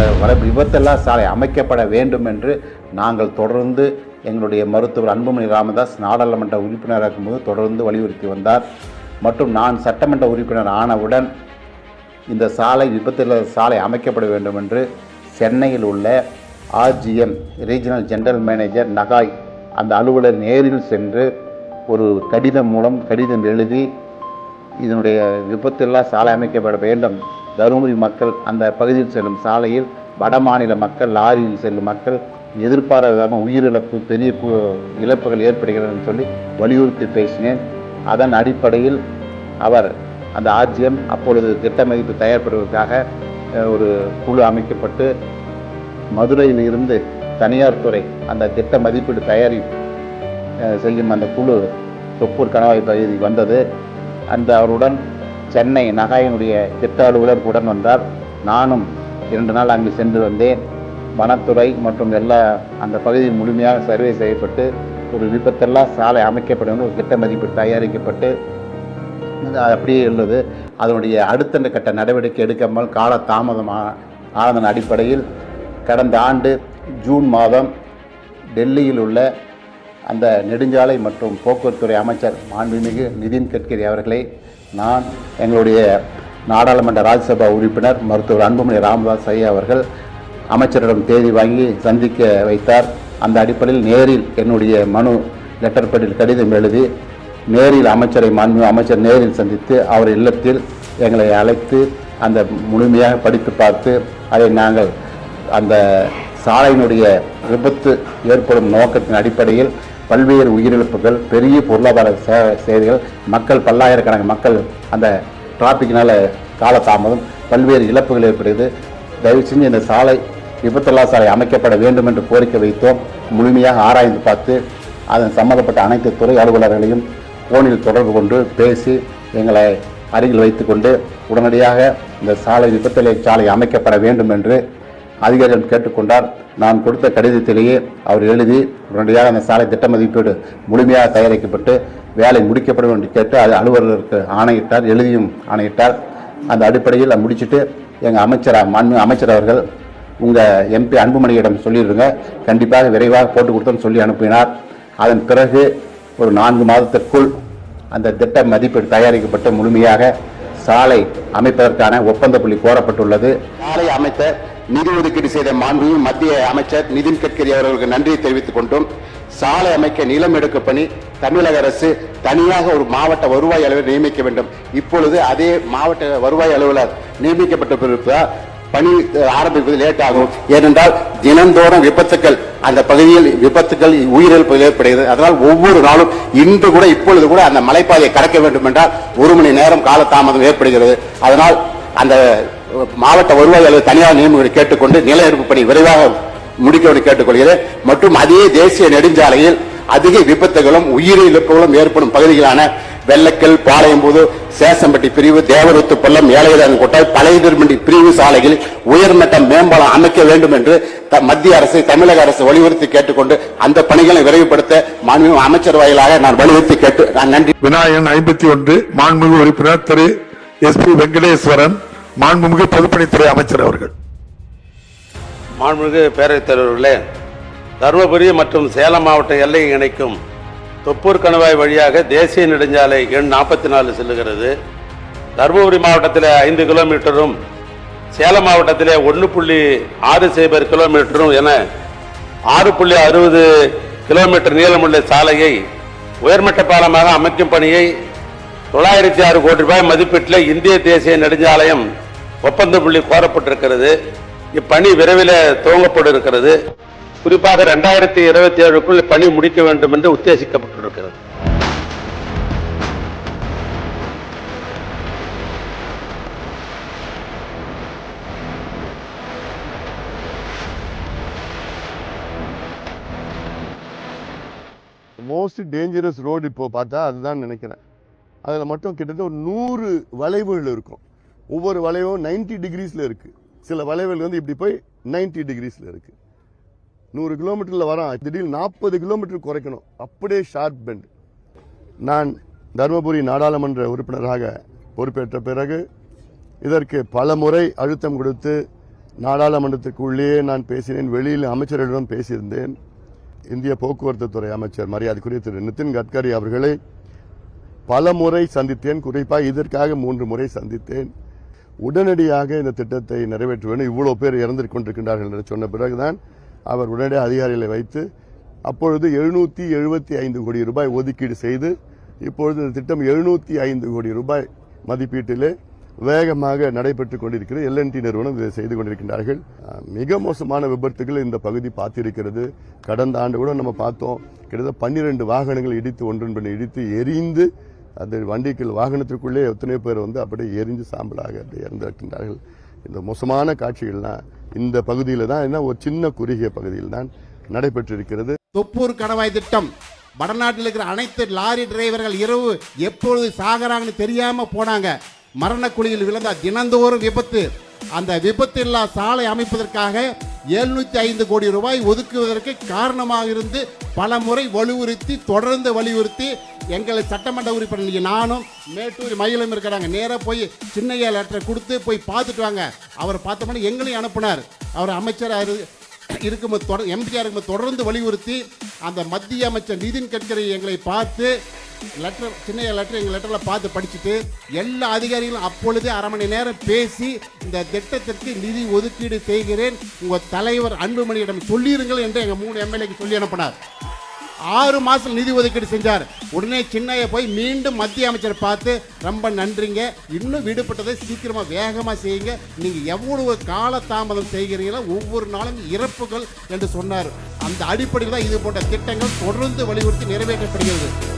அந்த விபத்தில்லா சாலை அமைக்கப்பட வேண்டும் என்று நாங்கள் தொடர்ந்து எங்களுடைய மருத்துவர் அன்புமணி ராமதாஸ் நாடாளுமன்ற உறுப்பினராக இருக்கும்போது தொடர்ந்து வலியுறுத்தி வந்தார். மற்றும் நான் சட்டமன்ற உறுப்பினர் ஆனவுடன் இந்த சாலை விபத்தில்லா சாலை அமைக்கப்பட வேண்டும் என்று சென்னையில் உள்ள RGM ரீஜனல் ஜெனரல் மேனேஜர் நகாய் அந்த அலுவலர் நேரில் சென்று ஒரு கடிதம் எழுதி இதனுடைய விபத்தில்லா சாலை அமைக்கப்பட வேண்டும். தருமபுரி மக்கள் அந்த பகுதியில் செல்லும் சாலையில் வடமாநில மக்கள் லாரியில் செல்லும் மக்கள் எதிர்பாராத விதமாக உயிரிழப்பு பெரிய இழப்புகள் ஏற்படுகிறதுன்னு சொல்லி வலியுறுத்தி பேசினேன். அதன் அடிப்படையில் அவர் அந்த RGM அப்பொழுது திட்ட மதிப்பு தயார்படுவதற்காக ஒரு குழு அமைக்கப்பட்டு மதுரையில் இருந்து தனியார் துறை அந்த திட்ட மதிப்பீடு தயாரி செய்யும் அந்த குழு தொப்பூர் கணவாய் பகுதி வந்தது. அவருடன் சென்னை நகாயினுடைய திட்ட அலுவலர் உடன் வந்தார். நானும் 2 நாள் அங்கு சென்று வந்தேன். வனத்துறை மற்றும் அந்த பகுதியில் முழுமையாக சர்வே செய்யப்பட்டு ஒரு விபத்தில்லா சாலை அமைக்கப்படும் ஒரு திட்ட மதிப்பீடு தயாரிக்கப்பட்டு அப்படியே உள்ளது. அதனுடைய அடுத்த கட்ட நடவடிக்கை எடுக்காமல் கால தாமதமான அடிப்படையில் கடந்த ஆண்டு ஜூன் மாதம் டெல்லியில் உள்ள அந்த நெடுஞ்சாலை மற்றும் போக்குவரத்துறை அமைச்சர் மாண்புமிகு நிதின் கட்கரி அவர்களை நான் எங்களுடைய நாடாளுமன்ற ராஜ்யசபா உறுப்பினர் மருத்துவர் அன்புமணி ராமதாஸ் ஐயா அவர்கள் அமைச்சரிடம் தேதி வாங்கி சந்திக்க வைத்தார். அந்த அடிப்படையில் நேரில் என்னுடைய மனு லெட்டர் படில் கடிதம் எழுதி நேரில் அமைச்சர் நேரில் சந்தித்து அவர் இல்லத்தில் எங்களை அழைத்து அந்த முழுமையாக படித்து பார்த்து அதை நாங்கள் அந்த சாலையினுடைய விபத்து ஏற்படும் நோக்கத்தின் அடிப்படையில் பல்வேறு உயிரிழப்புகள், பெரிய பொருளாதார செய்திகள், மக்கள் பல்லாயிரக்கணக்கான மக்கள் அந்த டிராபிக்கினால் காலதாமதம், பல்வேறு இழப்புகள் ஏற்படுகிறது. தயவு செஞ்சு இந்த சாலை விபத்தில்லா சாலை அமைக்கப்பட வேண்டும் என்று கோரிக்கை வைத்தோம். முழுமையாக ஆராய்ந்து பார்த்து அதன் சம்பந்தப்பட்ட அனைத்து துறை அலுவலர்களையும் போனில் தொடர்பு கொண்டு பேசி எங்களை அருகில் வைத்துக்கொண்டு உடனடியாக இந்த விபத்தில்லா சாலை அமைக்கப்பட வேண்டும் என்று அதிகாரிகள் கேட்டுக்கொண்டார். நான் கொடுத்த கடிதத்திலேயே அவர் எழுதி உடனடியாக அந்த சாலை திட்ட மதிப்பீடு முழுமையாக தயாரிக்கப்பட்டு வேலை முடிக்கப்படும் என்று கேட்டு அது அலுவலருக்கு ஆணையிட்டார், எழுதியும் ஆணையிட்டார். அந்த அடிப்படையில் முடிச்சுட்டு எங்கள் அமைச்சர் அவர்கள் உங்கள் MP அன்புமணியிடம் சொல்லிடுங்க, கண்டிப்பாக விரைவாக போட்டு கொடுத்தோன்னு சொல்லி அனுப்பினார். அதன் பிறகு ஒரு 4 மாதத்திற்குள் அந்த திட்ட மதிப்பீடு தயாரிக்கப்பட்டு முழுமையாக சாலை அமைப்பதற்கான ஒப்பந்த புள்ளி கோரப்பட்டுள்ளது. சாலை அமைத்த நிதி ஒதுக்கீடு செய்த மாண்புமிகு மத்திய அமைச்சர் நிதின் கட்கரி அவர்களுக்கு நன்றியை தெரிவித்துக் கொண்டும் சாலை அமைக்க நிலம் எடுக்கும் பணி தமிழக அரசு தனியாக ஒரு மாவட்ட வருவாய் அலுவலர் நியமிக்க வேண்டும். இப்பொழுது அதே மாவட்ட வருவாய் அலுவலர் நியமிக்கப்பட்டிருப்பதால் பணி ஆரம்பிப்பது லேட் ஆகும். ஏனென்றால் தினந்தோறும் விபத்துக்கள் அந்த பகுதியில் உயிரிழப்பு ஏற்படுகிறது. அதனால் ஒவ்வொரு நாளும் இன்று கூட இப்பொழுது கூட அந்த மலைப்பாதையை கடக்க வேண்டும் என்றால் 1 மணி நேரம் காலதாமதம் ஏற்படுகிறது. அதனால் அந்த மாவட்ட வருவாய் அலுவலர் தனியார் நியமனங்களை கேட்டுக்கொண்டு நில எடுப்பு பணி விரைவாக முடிக்க கேட்டுக்கொள்கிறேன். மற்றும் அதே தேசிய நெடுஞ்சாலையில் அதிக விபத்துகளும் உயிரிழப்புகளும் ஏற்படும் பகுதிகளான வெள்ளக்கல், பாளையம்பூது, சேசம்பட்டி பிரிவு, தேவரத்து பள்ளம், ஏழையதான் கொட்டாய், பழையதிர்மண்டி பிரிவு சாலைகளில் உயர்மட்ட மேம்பாலம் அமைக்க வேண்டும் என்று மத்திய அரசு தமிழக அரசு வலியுறுத்தி கேட்டுக்கொண்டு அந்த பணிகளை விரைவுபடுத்த மாண்புமிகு அமைச்சர் வாயிலாக நான் வலியுறுத்தி கேட்டு நான் நன்றி. விநாயகன் 51 மாண்புமிகு உறுப்பினர் திரு SP வெங்கடேஸ்வரன் மாண்புமிகு பொதுப்பணித்துறை அமைச்சர் அவர்கள். மாண்புமிகு பேரவைத் தலைவர்களே, தருமபுரி மற்றும் சேலம் மாவட்ட எல்லையை இணைக்கும் தொப்பூர் கணவாய் வழியாக தேசிய நெடுஞ்சாலை எண் 44 செல்லுகிறது. தருமபுரி மாவட்டத்தில் 5 கிலோமீட்டரும் சேலம் மாவட்டத்திலே 1.6 கிலோமீட்டரும் என 6.60 கிலோமீட்டர் நீளமுள்ள சாலையை உயர்மட்ட பாலமாக அமைக்கும் பணியை 906 கோடி ரூபாய் மதிப்பீட்டில் இந்திய தேசிய நெடுஞ்சாலையம் ஒப்பந்த புள்ளி கோரப்பட்டிருக்கிறது. இப்பணி விரைவில் துவங்கப்பட இருக்கிறது. குறிப்பாக 2027க்குள் பணி முடிக்க வேண்டும் என்று உத்தேசிக்கப்பட்டிருக்கிறது. மோஸ்ட் டேஞ்சரஸ் ரோடு இப்போ பார்த்தா அதுதான் நினைக்கிறேன். அதில் மட்டும் கிட்டத்தட்ட ஒரு 100 வளைவுகள் இருக்கும். ஒவ்வொரு வளைவும் 90 டிகிரிஸில் இருக்குது. சில வளைவுகள் வந்து இப்படி போய் 90 டிகிரிஸில் இருக்குது. 100 கிலோமீட்டரில் வரோம், திடீர்னு 40 கிலோமீட்டர் குறைக்கணும், அப்படியே ஷார்ப் பெண்ட். நான் தருமபுரி நாடாளுமன்ற உறுப்பினராக பொறுப்பேற்ற பிறகு இதற்கு பல முறை அழுத்தம் கொடுத்து நாடாளுமன்றத்துக்குள்ளே நான் பேசினேன், வெளியில் அமைச்சர்களிடம் பேசியிருந்தேன். இந்திய போக்குவரத்து துறை அமைச்சர் மரியாதைக்குரிய திரு நிதின் கட்கரி அவர்களை பல முறை சந்தித்தேன். குறிப்பாக இதற்காக 3 முறை சந்தித்தேன். உடனடியாக இந்த திட்டத்தை நிறைவேற்ற வேண்டும், இவ்வளவு பேர் இறந்து கொண்டிருக்கின்றார்கள் என்று சொன்ன பிறகுதான் அவர் உடனடியாக அதிகாரிகளை வைத்து அப்பொழுது 775 கோடி ரூபாய் ஒதுக்கீடு செய்து இப்பொழுது இந்த திட்டம் 705 கோடி ரூபாய் மதிப்பீட்டிலே வேகமாக நடைபெற்றுக் கொண்டிருக்கிறது. LNT நிறுவனம் இதை செய்து கொண்டிருக்கின்றார்கள். மிக மோசமான விபத்துகள் இந்த பகுதி பார்த்திருக்கிறது. கடந்த ஆண்டு கூட நம்ம பார்த்தோம், கிட்டத்தட்ட 12 வாகனங்கள் இடித்து ஒன்றொன்று இடித்து எரிந்து அது வண்டிக்குள் வாகனத்திற்குள்ளே எத்தனை பேர் அப்படியே எரிந்து சாம்பலாக இறந்திருக்கின்றார்கள். இந்த மோசமான காட்சிகள்லாம் இந்த பகுதியில் தான், என்ன ஒரு சின்ன குறுகிய பகுதியில் தான் நடைபெற்றிருக்கிறது. தொப்பூர் கணவாய் திட்டம் வடநாட்டில் இருக்கிற அனைத்து லாரி டிரைவர்கள் இரவு எப்பொழுது சாகராங்கன்னு தெரியாம போனாங்க. மரணக்குழியில் விழுந்த தினந்தோறும் விபத்து. அந்த விபத்து இல்லா சாலை அமைப்பதற்காக 705 கோடி ரூபாய் ஒதுக்குவதற்கு காரணமாக இருந்து பல முறை வலியுறுத்தி தொடர்ந்து வலியுறுத்தி எங்களை சட்டமன்ற உறுப்பினர் நானும் மேட்டூர் மயிலும் இருக்கிறாங்க. நேராக போய் சின்னையா லெட்டரை கொடுத்து போய் பார்த்துட்டு வாங்க. அவர் பார்த்தோம்னா எங்களையும் அனுப்புனார். அவர் அமைச்சர் இருக்கும்போது எம்பிஆர் இருக்கும்போது தொடர்ந்து வலியுறுத்தி அந்த மத்திய அமைச்சர் நிதின் கட்கரி எங்களை பார்த்து லெட்டர் சின்ன லெட்டர் எங்கள் லெட்டரில் பார்த்து படிச்சுட்டு எல்லா அதிகாரிகளும் அப்பொழுதே அரை மணி நேரம் பேசி இந்த திட்டத்திற்கு நிதி ஒதுக்கீடு செய்கிறேன், உங்கள் தலைவர் அன்புமணியிடம் சொல்லிருங்கள் என்று எங்கள் 3 எம்எல்ஏக்கு சொல்லி அனுப்பினார். 6 மாதம் நிதி ஒதுக்கீடு செஞ்சார். உடனே சின்னைய போய் மீண்டும் மத்திய அமைச்சர் பார்த்து ரொம்ப நன்றிங்க, இன்னும் விடுபட்டதை சீக்கிரமா வேகமா செய்யுங்க, நீங்க எவ்வளவு கால தாமதம் செய்கிறீங்களோ ஒவ்வொரு நாளும் இறப்புகள் என்று சொன்னார். அந்த அடிப்படையில் தான் இது போன்ற திட்டங்கள் தொடர்ந்து வலியுறுத்தி நிறைவேற்றப்படுகிறது.